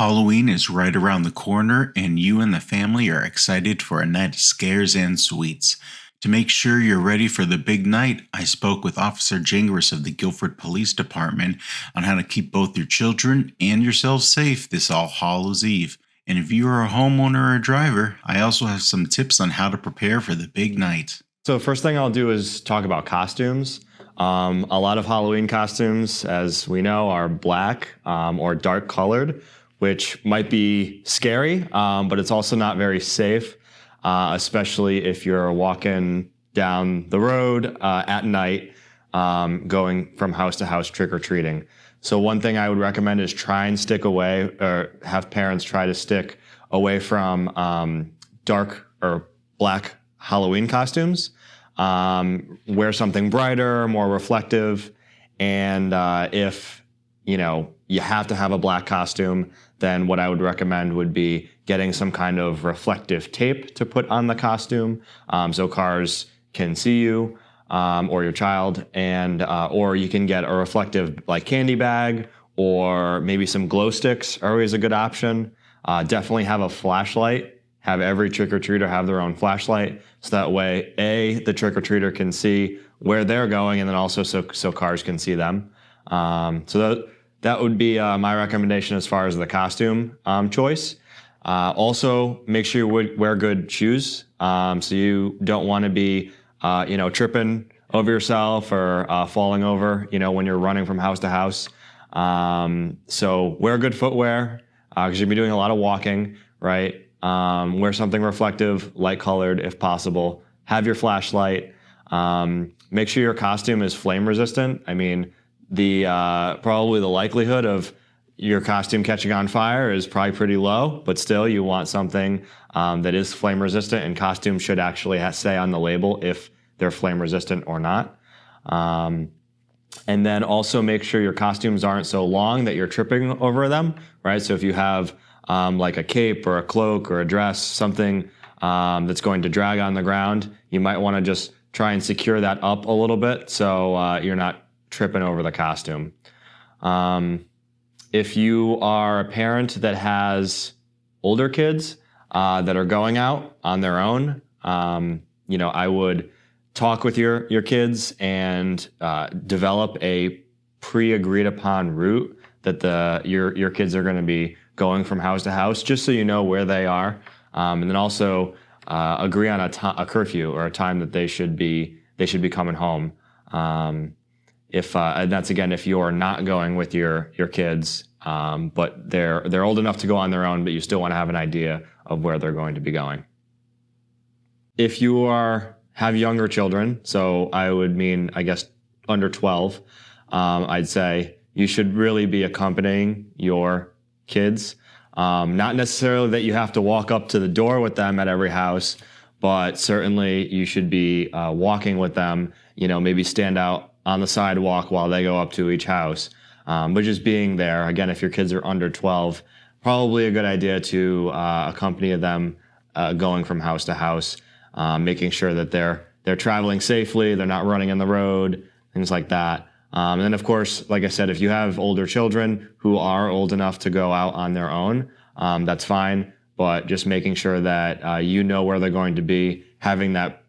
Halloween is right around the corner, and you and the family are excited for a night of scares and sweets. To make sure you're ready for the big night, I spoke with Officer Jingris of the Guilford Police Department on how to keep both your children and yourselves safe this All Hallows Eve. And if you are a homeowner or a driver, I also have some tips on how to prepare for the big night. So first thing I'll do is talk about costumes. A lot of Halloween costumes, as we know, are black or dark colored, which might be scary, but it's also not very safe, especially if you're walking down the road at night, going from house to house trick-or-treating. So one thing I would recommend is try and stick away, or have parents try to stick away from dark or black Halloween costumes. Wear something brighter, more reflective, and if you have to have a black costume, then what I would recommend would be getting some kind of reflective tape to put on the costume, so cars can see you or your child, and or you can get a reflective like candy bag, or maybe some glow sticks are always a good option. Definitely have a flashlight. Have every trick-or-treater have their own flashlight, so that way, the trick-or-treater can see where they're going, and then also so cars can see them. So that would be my recommendation as far as the costume choice. Also, make sure you wear good shoes, so you don't want to be tripping over yourself or falling over when you're running from house to house. So wear good footwear, because you're going to be doing a lot of walking, right? Wear something reflective, light colored if possible. Have your flashlight. Make sure your costume is flame resistant. I mean, probably the likelihood of your costume catching on fire is probably pretty low, but still you want something that is flame resistant, and costumes should actually say on the label if they're flame resistant or not. And then also make sure your costumes aren't so long that you're tripping over them, right? So if you have like a cape or a cloak or a dress, something that's going to drag on the ground, you might want to just try and secure that up a little bit so you're not tripping over the costume. If you are a parent that has older kids that are going out on their own, I would talk with your kids and develop a pre-agreed upon route that your kids are going to be going from house to house, just so you know where they are, and then also agree on a curfew or a time that they should be coming home. And that's again if you're not going with your kids, but they're old enough to go on their own, but you still want to have an idea of where they're going to be going. If you have younger children, so I would mean I guess under 12, I'd say you should really be accompanying your kids. Not necessarily that you have to walk up to the door with them at every house, but certainly you should be walking with them, maybe stand out on the sidewalk while they go up to each house. But just being there, again, if your kids are under 12, probably a good idea to accompany them going from house to house, making sure that they're traveling safely, they're not running in the road, things like that. And then, of course, like I said, if you have older children who are old enough to go out on their own, that's fine. But just making sure that you know where they're going to be, having that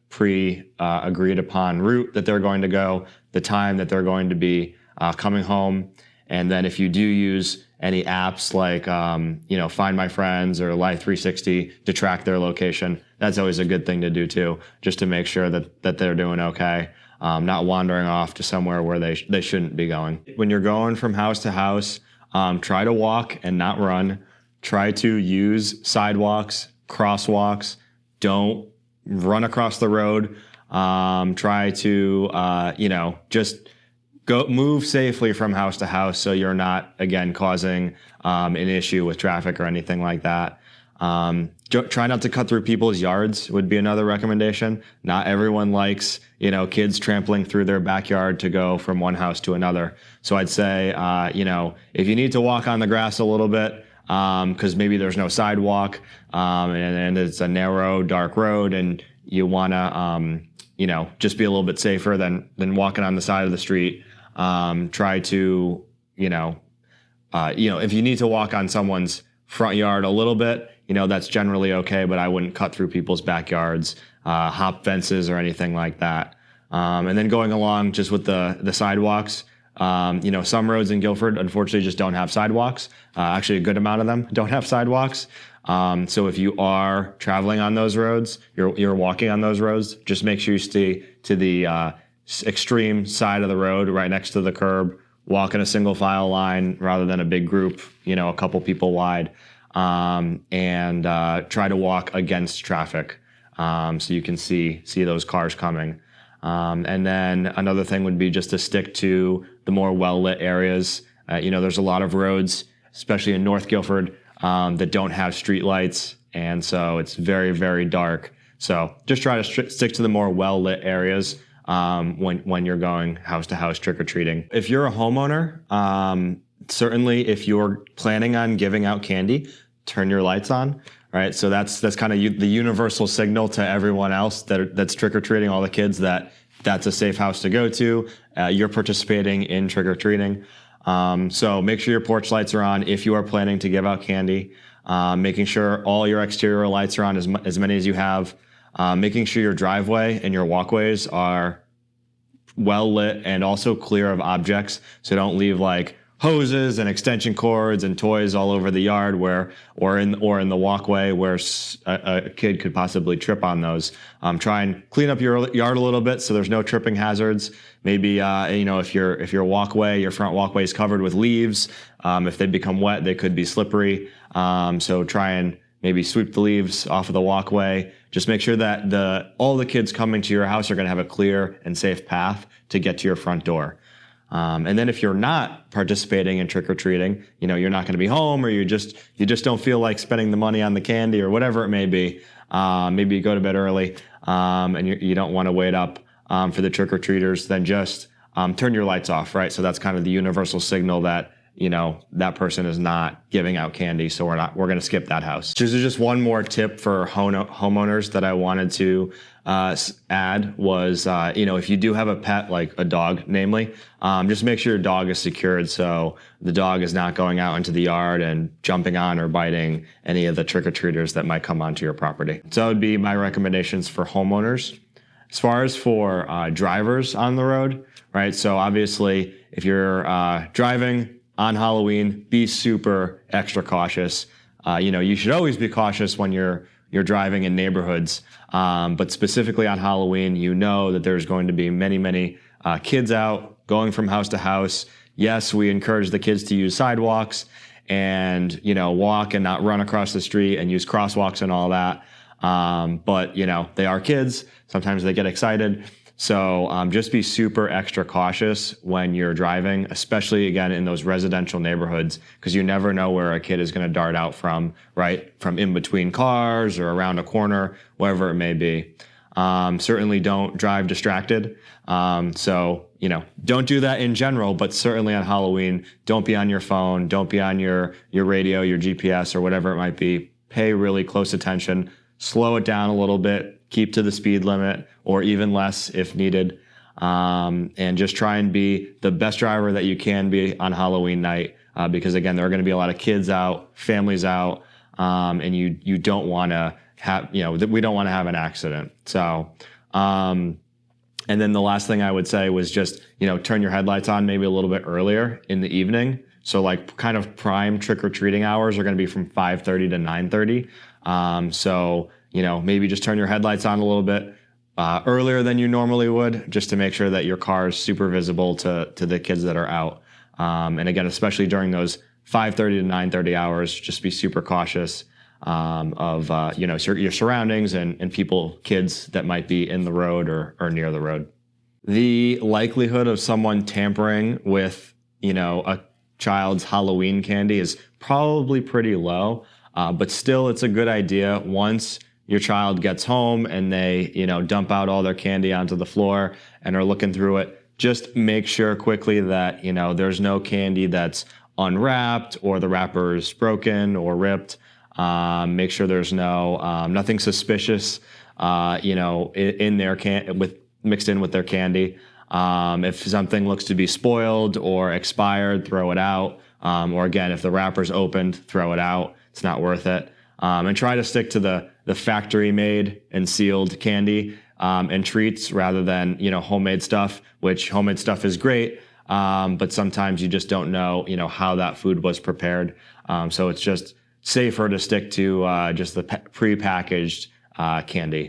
agreed upon route that they're going to go, the time that they're going to be coming home. And then if you do use any apps like, Find My Friends or Life360 to track their location, that's always a good thing to do too, just to make sure that they're doing okay. Not wandering off to somewhere where they shouldn't be going. When you're going from house to house, try to walk and not run. Try to use sidewalks, crosswalks. Don't run across the road. Try to, just move safely from house to house so you're not, again, causing an issue with traffic or anything like that. Try not to cut through people's yards would be another recommendation. Not everyone likes, kids trampling through their backyard to go from one house to another. So I'd say, if you need to walk on the grass a little bit, because maybe there's no sidewalk, and it's a narrow, dark road, and you want to, just be a little bit safer than walking on the side of the street. Try to, if you need to walk on someone's front yard a little bit, that's generally okay, but I wouldn't cut through people's backyards, hop fences or anything like that. And then going along just with the sidewalks, some roads in Guilford, unfortunately, just don't have sidewalks. Actually, a good amount of them don't have sidewalks. So if you are traveling on those roads, you're walking on those roads, just make sure you stay to the extreme side of the road, right next to the curb. Walk in a single file line rather than a big group, a couple people wide, and try to walk against traffic, so you can see those cars coming. And then another thing would be just to stick to the more well-lit areas. There's a lot of roads, especially in North Guilford, that don't have street lights, and so it's very, very dark. So just try to stick to the more well-lit areas when you're going house to house trick-or-treating. If you're a homeowner, certainly if you're planning on giving out candy, turn your lights on. Right, so that's kind of the universal signal to everyone else that's trick-or-treating, all the kids, that's a safe house to go to. You're participating in trick-or-treating. So make sure your porch lights are on if you are planning to give out candy. Making sure all your exterior lights are on, as many as you have. Making sure your driveway and your walkways are well lit and also clear of objects. So don't leave like hoses and extension cords and toys all over the yard or in the walkway where a kid could possibly trip on those. Try and clean up your yard a little bit so there's no tripping hazards. Maybe if your walkway, your front walkway is covered with leaves, if they become wet, they could be slippery. So try and maybe sweep the leaves off of the walkway. Just make sure that all the kids coming to your house are going to have a clear and safe path to get to your front door. And then if you're not participating in trick-or-treating, you're not going to be home, or you just don't feel like spending the money on the candy or whatever it may be. Maybe you go to bed early, and you don't want to wait up for the trick-or-treaters, then just turn your lights off, right? So that's kind of the universal signal that that person is not giving out candy, so we're going to skip that house. Just one more tip for homeowners that I wanted to add was, if you do have a pet, like a dog, namely, just make sure your dog is secured so the dog is not going out into the yard and jumping on or biting any of the trick-or-treaters that might come onto your property. So that would be my recommendations for homeowners. As far as for drivers on the road, right? So obviously, if you're driving on Halloween, be super extra cautious. You should always be cautious when you're driving in neighborhoods, but specifically on Halloween, that there's going to be many, many kids out going from house to house. Yes, we encourage the kids to use sidewalks and walk and not run across the street and use crosswalks and all that. But they are kids. Sometimes they get excited. So just be super extra cautious when you're driving, especially, again, in those residential neighborhoods, because you never know where a kid is going to dart out from, right? From in between cars or around a corner, wherever it may be. Certainly don't drive distracted. So don't do that in general, but certainly on Halloween, don't be on your phone, don't be on your radio, your GPS, or whatever it might be. Pay really close attention, slow it down a little bit, keep to the speed limit or even less if needed. And just try and be the best driver that you can be on Halloween night. Because again, there are going to be a lot of kids out, families out, and you don't want to have, we don't want to have an accident. So, and then the last thing I would say was just, turn your headlights on maybe a little bit earlier in the evening. So like kind of prime trick-or-treating hours are going to be from 5:30 to 9:30. So, maybe just turn your headlights on a little bit earlier than you normally would, just to make sure that your car is super visible to the kids that are out. And again, especially during those 5:30 to 9:30 hours, just be super cautious of your surroundings and people, kids that might be in the road or near the road. The likelihood of someone tampering with a child's Halloween candy is probably pretty low, but still it's a good idea once your child gets home and they dump out all their candy onto the floor and are looking through it. Just make sure quickly that there's no candy that's unwrapped or the wrapper is broken or ripped. Make sure there's nothing suspicious in their mixed in with their candy. If something looks to be spoiled or expired, throw it out. Or again, if the wrapper's opened, throw it out. It's not worth it. And try to stick to the factory made and sealed candy and treats rather than, homemade stuff, which homemade stuff is great. But sometimes you just don't know, how that food was prepared. So it's just safer to stick to just the pre-packaged candy.